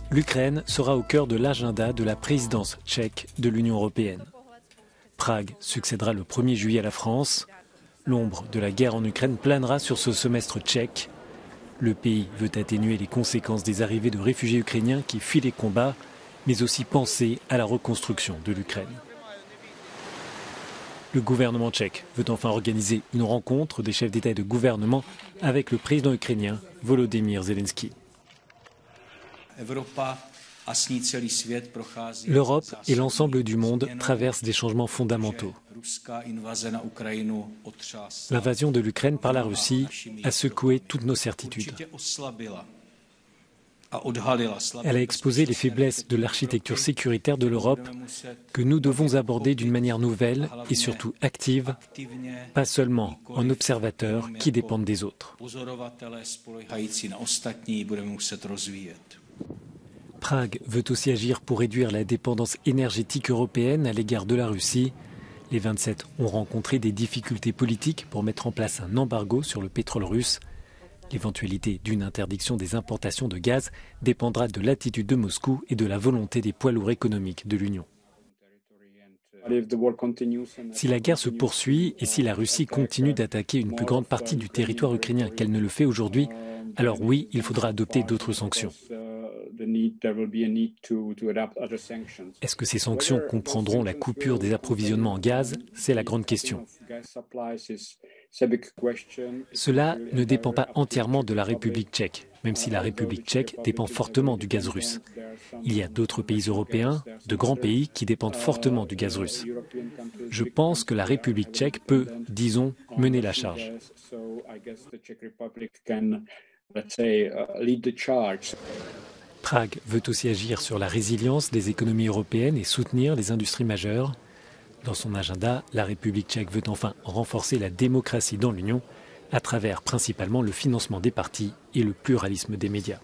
L'Ukraine sera au cœur de l'agenda de la présidence tchèque de l'Union européenne. Prague succédera le 1er juillet à la France. L'ombre de la guerre en Ukraine planera sur ce semestre tchèque. Le pays veut atténuer les conséquences des arrivées de réfugiés ukrainiens qui fuient les combats, mais aussi penser à la reconstruction de l'Ukraine. Le gouvernement tchèque veut enfin organiser une rencontre des chefs d'État et de gouvernement avec le président ukrainien Volodymyr Zelensky. L'Europe et l'ensemble du monde traversent des changements fondamentaux. L'invasion de l'Ukraine par la Russie a secoué toutes nos certitudes. Elle a exposé les faiblesses de l'architecture sécuritaire de l'Europe que nous devons aborder d'une manière nouvelle et surtout active, pas seulement en observateurs qui dépendent des autres. Prague veut aussi agir pour réduire la dépendance énergétique européenne à l'égard de la Russie. Les 27 ont rencontré des difficultés politiques pour mettre en place un embargo sur le pétrole russe. L'éventualité d'une interdiction des importations de gaz dépendra de l'attitude de Moscou et de la volonté des poids lourds économiques de l'Union. Si la guerre se poursuit et si la Russie continue d'attaquer une plus grande partie du territoire ukrainien qu'elle ne le fait aujourd'hui, alors oui, il faudra adopter d'autres sanctions. Est-ce que ces sanctions comprendront la coupure des approvisionnements en gaz? C'est la grande question. Cela ne dépend pas entièrement de la République tchèque, même si la République tchèque dépend fortement du gaz russe. Il y a d'autres pays européens, de grands pays, qui dépendent fortement du gaz russe. Je pense que la République tchèque peut, disons, mener la charge. Prague veut aussi agir sur la résilience des économies européennes et soutenir les industries majeures. Dans son agenda, la République tchèque veut enfin renforcer la démocratie dans l'Union à travers principalement le financement des partis et le pluralisme des médias.